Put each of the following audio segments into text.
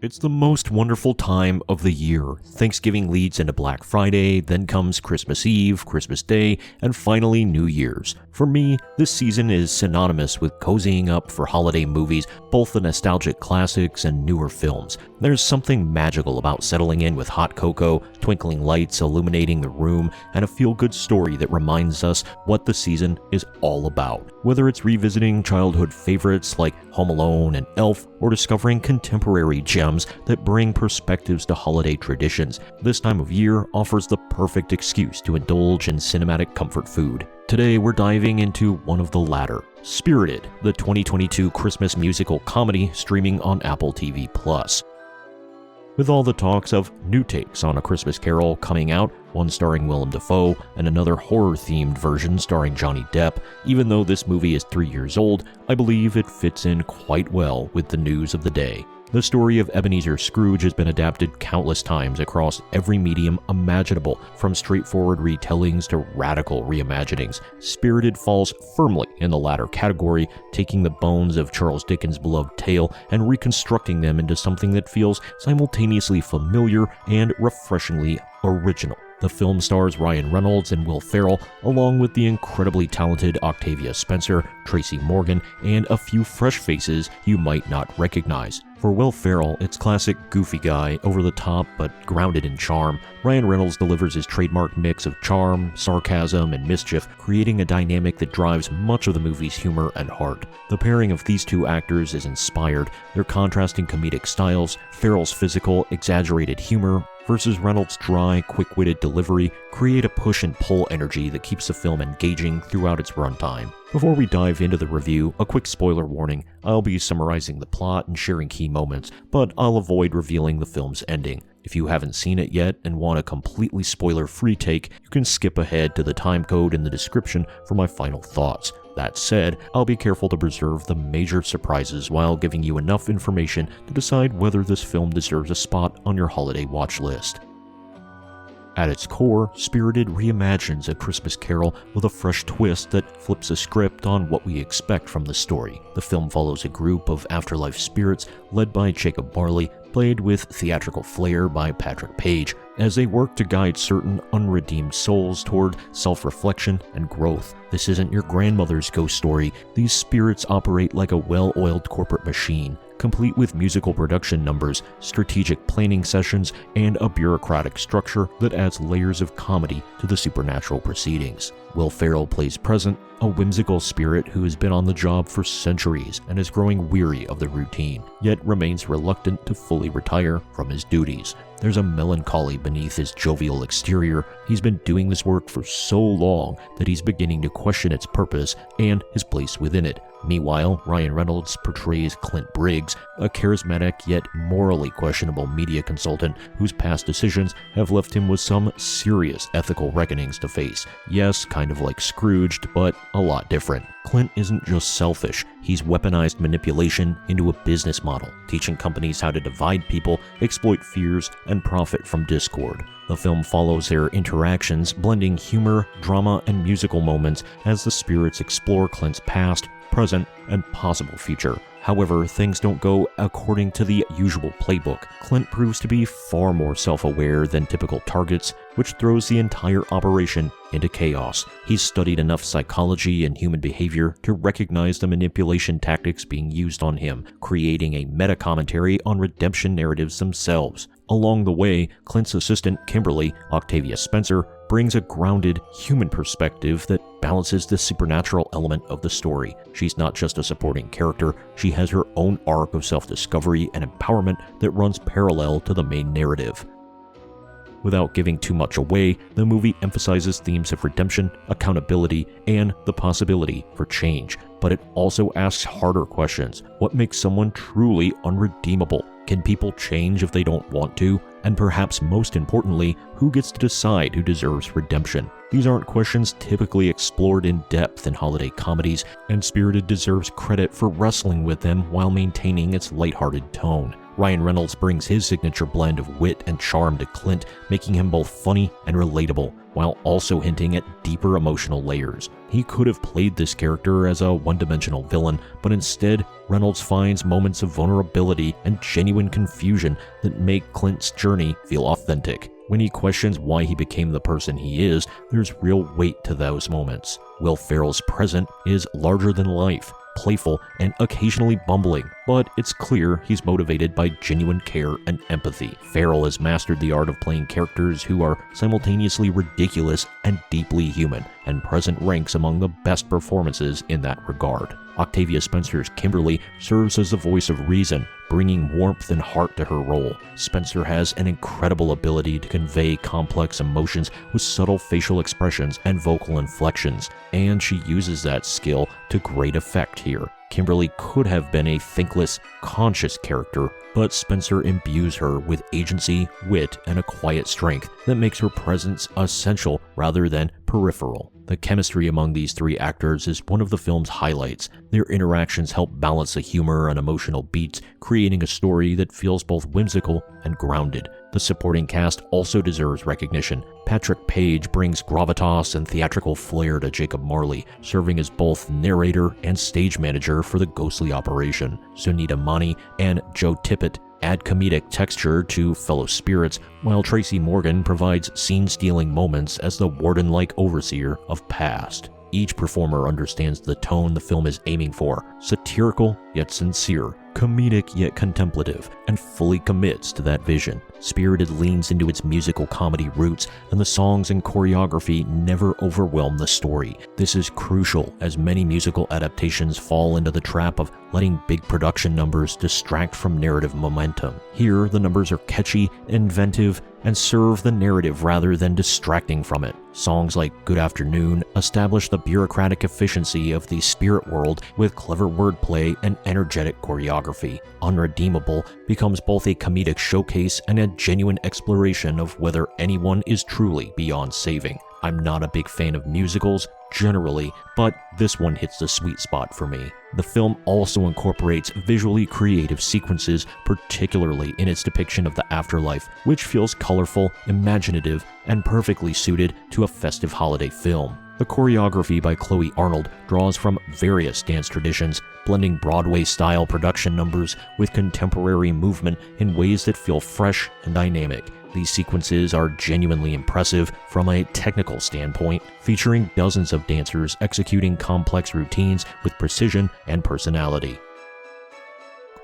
It's the most wonderful time of the year. Thanksgiving leads into Black Friday, then comes Christmas Eve, Christmas Day, and finally New Year's. For me, this season is synonymous with cozying up for holiday movies, both the nostalgic classics and newer films. There's something magical about settling in with hot cocoa, twinkling lights illuminating the room, and a feel-good story that reminds us what the season is all about. Whether it's revisiting childhood favorites like Home Alone and Elf, or discovering contemporary gems that bring perspectives to holiday traditions, this time of year offers the perfect excuse to indulge in cinematic comfort food. Today we're diving into one of the latter, Spirited, the 2022 Christmas musical comedy streaming on Apple TV+. With all the talks of new takes on A Christmas Carol coming out, one starring Willem Dafoe and another horror-themed version starring Johnny Depp, even though this movie is 3 years old, I believe it fits in quite well with the news of the day. The story of Ebenezer Scrooge has been adapted countless times across every medium imaginable, from straightforward retellings to radical reimaginings. Spirited falls firmly in the latter category, taking the bones of Charles Dickens' beloved tale and reconstructing them into something that feels simultaneously familiar and refreshingly original. The film stars Ryan Reynolds and Will Ferrell, along with the incredibly talented Octavia Spencer, Tracy Morgan, and a few fresh faces you might not recognize. For Will Ferrell, it's classic goofy guy, over the top but grounded in charm. Ryan Reynolds delivers his trademark mix of charm, sarcasm, and mischief, creating a dynamic that drives much of the movie's humor and heart. The pairing of these two actors is inspired, their contrasting comedic styles, Ferrell's physical, exaggerated humor, versus Reynolds' dry, quick-witted delivery, create a push and pull energy that keeps the film engaging throughout its runtime. Before we dive into the review, a quick spoiler warning. I'll be summarizing the plot and sharing key moments, but I'll avoid revealing the film's ending. If you haven't seen it yet and want a completely spoiler-free take, you can skip ahead to the timecode in the description for my final thoughts. That said, I'll be careful to preserve the major surprises while giving you enough information to decide whether this film deserves a spot on your holiday watch list. At its core, Spirited reimagines A Christmas Carol with a fresh twist that flips a script on what we expect from the story. The film follows a group of afterlife spirits led by Jacob Marley, played with theatrical flair by Patrick Page, as they work to guide certain unredeemed souls toward self-reflection and growth. This isn't your grandmother's ghost story. These spirits operate like a well-oiled corporate machine, complete with musical production numbers, strategic planning sessions, and a bureaucratic structure that adds layers of comedy to the supernatural proceedings. Will Ferrell plays Present, a whimsical spirit who has been on the job for centuries and is growing weary of the routine, yet remains reluctant to fully retire from his duties. There's a melancholy beneath his jovial exterior. He's been doing this work for so long that he's beginning to question its purpose and his place within it. Meanwhile, Ryan Reynolds portrays Clint Briggs, a charismatic yet morally questionable media consultant whose past decisions have left him with some serious ethical reckonings to face. Yes, kind of like Scrooged, but a lot different. Clint isn't just selfish, he's weaponized manipulation into a business model, teaching companies how to divide people, exploit fears, and profit from discord. The film follows their interactions, blending humor, drama, and musical moments as the spirits explore Clint's past, present, and possible future. However, things don't go according to the usual playbook. Clint proves to be far more self-aware than typical targets, which throws the entire operation into chaos. He's studied enough psychology and human behavior to recognize the manipulation tactics being used on him, creating a meta-commentary on redemption narratives themselves. Along the way, Clint's assistant, Kimberly, Octavia Spencer, brings a grounded, human perspective that balances the supernatural element of the story. She's not just a supporting character, she has her own arc of self-discovery and empowerment that runs parallel to the main narrative. Without giving too much away, the movie emphasizes themes of redemption, accountability, and the possibility for change. But it also asks harder questions. What makes someone truly unredeemable? Can people change if they don't want to? And perhaps most importantly, who gets to decide who deserves redemption? These aren't questions typically explored in depth in holiday comedies, and Spirited deserves credit for wrestling with them while maintaining its lighthearted tone. Ryan Reynolds brings his signature blend of wit and charm to Clint, making him both funny and relatable, while also hinting at deeper emotional layers. He could have played this character as a one-dimensional villain, but instead, Reynolds finds moments of vulnerability and genuine confusion that make Clint's journey feel authentic. When he questions why he became the person he is, there's real weight to those moments. Will Ferrell's present is larger than life, playful, and occasionally bumbling, but it's clear he's motivated by genuine care and empathy. Ferrell has mastered the art of playing characters who are simultaneously ridiculous and deeply human, and Present ranks among the best performances in that regard. Octavia Spencer's Kimberly serves as the voice of reason, bringing warmth and heart to her role. Spencer has an incredible ability to convey complex emotions with subtle facial expressions and vocal inflections, and she uses that skill to great effect here. Kimberly could have been a thinkless, conscious character, but Spencer imbues her with agency, wit, and a quiet strength that makes her presence essential rather than peripheral. The chemistry among these three actors is one of the film's highlights. Their interactions help balance the humor and emotional beats, creating a story that feels both whimsical and grounded. The supporting cast also deserves recognition. Patrick Page brings gravitas and theatrical flair to Jacob Marley, serving as both narrator and stage manager for the ghostly operation. Sunita Mani and Joe Tippett add comedic texture to fellow spirits, while Tracy Morgan provides scene-stealing moments as the warden-like overseer of past. Each performer understands the tone the film is aiming for, satirical yet sincere, comedic yet contemplative, and fully commits to that vision. Spirited leans into its musical comedy roots, and the songs and choreography never overwhelm the story. This is crucial, as many musical adaptations fall into the trap of letting big production numbers distract from narrative momentum. Here, the numbers are catchy, inventive, and serve the narrative rather than distracting from it. Songs like Good Afternoon establish the bureaucratic efficiency of the spirit world with clever wordplay and energetic choreography. Unredeemable becomes both a comedic showcase and a genuine exploration of whether anyone is truly beyond saving. I'm not a big fan of musicals generally, but this one hits the sweet spot for me. The film also incorporates visually creative sequences, particularly in its depiction of the afterlife, which feels colorful, imaginative, and perfectly suited to a festive holiday film. The choreography by Chloe Arnold draws from various dance traditions, blending Broadway-style production numbers with contemporary movement in ways that feel fresh and dynamic. These sequences are genuinely impressive from a technical standpoint, featuring dozens of dancers executing complex routines with precision and personality.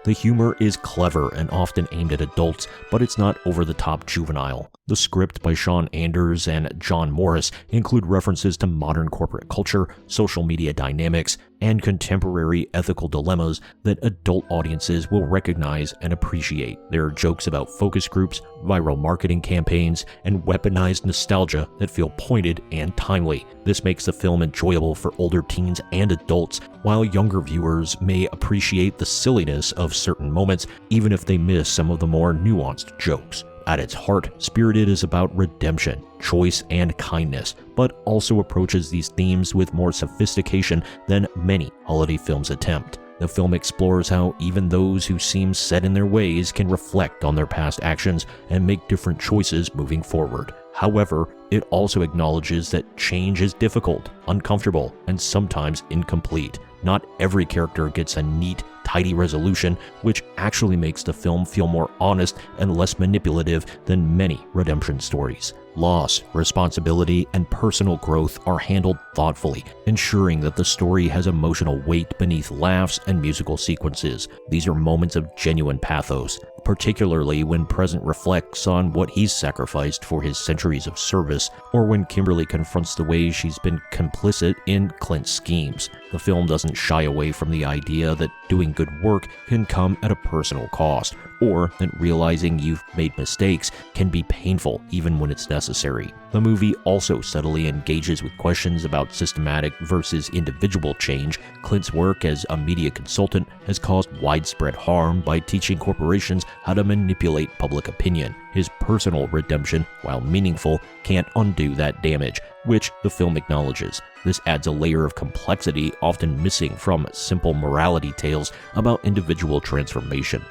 The humor is clever and often aimed at adults, but it's not over-the-top juvenile. The script by Sean Anders and John Morris include references to modern corporate culture, social media dynamics, and contemporary ethical dilemmas that adult audiences will recognize and appreciate. There are jokes about focus groups, viral marketing campaigns, and weaponized nostalgia that feel pointed and timely. This makes the film enjoyable for older teens and adults, while younger viewers may appreciate the silliness of certain moments, even if they miss some of the more nuanced jokes. At its heart, Spirited is about redemption, choice, and kindness, but also approaches these themes with more sophistication than many holiday films attempt. The film explores how even those who seem set in their ways can reflect on their past actions and make different choices moving forward. However, it also acknowledges that change is difficult, uncomfortable, and sometimes incomplete. Not every character gets a neat, tidy resolution, which actually makes the film feel more honest and less manipulative than many redemption stories. Loss, responsibility, and personal growth are handled thoughtfully, ensuring that the story has emotional weight beneath laughs and musical sequences. These are moments of genuine pathos, particularly when Present reflects on what he's sacrificed for his centuries of service, or when Kimberly confronts the ways she's been complicit in Clint's schemes. The film doesn't shy away from the idea that doing good work can come at a personal cost, or that realizing you've made mistakes can be painful even when it's necessary. The movie also subtly engages with questions about systematic versus individual change. Clint's work as a media consultant has caused widespread harm by teaching corporations how to manipulate public opinion. His personal redemption, while meaningful, can't undo that damage, which the film acknowledges. This adds a layer of complexity often missing from simple morality tales about individual transformation.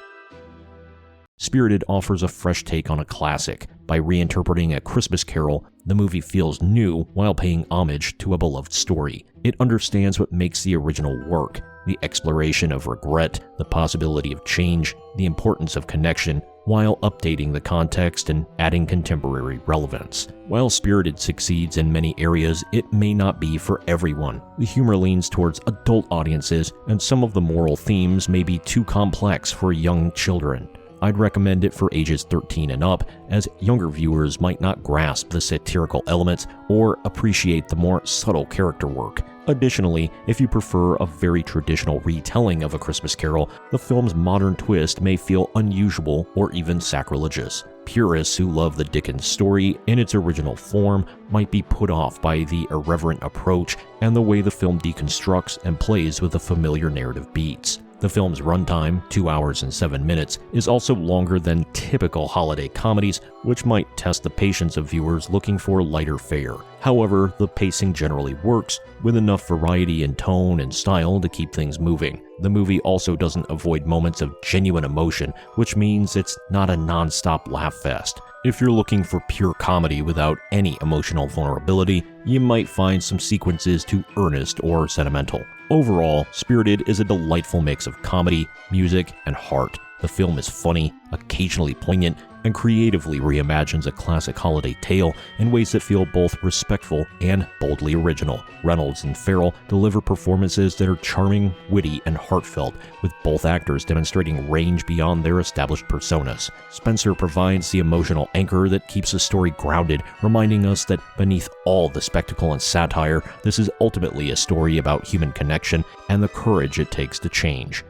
Spirited offers a fresh take on a classic. By reinterpreting A Christmas Carol, the movie feels new while paying homage to a beloved story. It understands what makes the original work: the exploration of regret, the possibility of change, the importance of connection, while updating the context and adding contemporary relevance. While Spirited succeeds in many areas, it may not be for everyone. The humor leans towards adult audiences, and some of the moral themes may be too complex for young children. I'd recommend it for ages 13 and up, as younger viewers might not grasp the satirical elements or appreciate the more subtle character work. Additionally, if you prefer a very traditional retelling of A Christmas Carol, the film's modern twist may feel unusual or even sacrilegious. Purists who love the Dickens story in its original form might be put off by the irreverent approach and the way the film deconstructs and plays with the familiar narrative beats. The film's runtime, 2 hours and 7 minutes, is also longer than typical holiday comedies, which might test the patience of viewers looking for lighter fare. However, the pacing generally works, with enough variety in tone and style to keep things moving. The movie also doesn't avoid moments of genuine emotion, which means it's not a non-stop laugh fest. If you're looking for pure comedy without any emotional vulnerability, you might find some sequences too earnest or sentimental. Overall, Spirited is a delightful mix of comedy, music, and heart. The film is funny, occasionally poignant, and creatively reimagines a classic holiday tale in ways that feel both respectful and boldly original. Reynolds and Ferrell deliver performances that are charming, witty, and heartfelt, with both actors demonstrating range beyond their established personas. Spencer provides the emotional anchor that keeps the story grounded, reminding us that beneath all the spectacle and satire, this is ultimately a story about human connection and the courage it takes to change.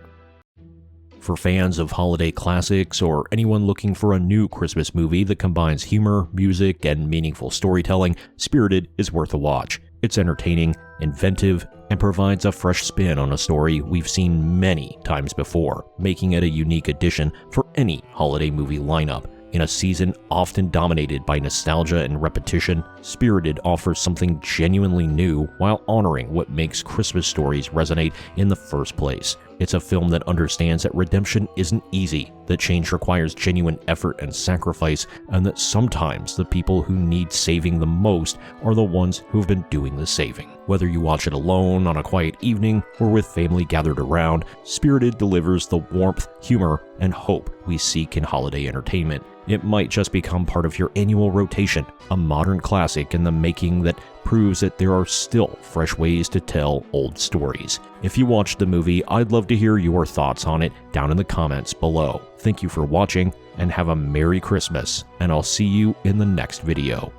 For fans of holiday classics or anyone looking for a new Christmas movie that combines humor, music, and meaningful storytelling, Spirited is worth a watch. It's entertaining, inventive, and provides a fresh spin on a story we've seen many times before, making it a unique addition for any holiday movie lineup. In a season often dominated by nostalgia and repetition, Spirited offers something genuinely new while honoring what makes Christmas stories resonate in the first place. It's a film that understands that redemption isn't easy, that change requires genuine effort and sacrifice, and that sometimes the people who need saving the most are the ones who've been doing the saving. Whether you watch it alone on a quiet evening or with family gathered around, Spirited delivers the warmth, humor, and hope we seek in holiday entertainment. It might just become part of your annual rotation, a modern classic in the making that proves that there are still fresh ways to tell old stories. If you watched the movie, I'd love to hear your thoughts on it down in the comments below. Thank you for watching, and have a Merry Christmas, and I'll see you in the next video.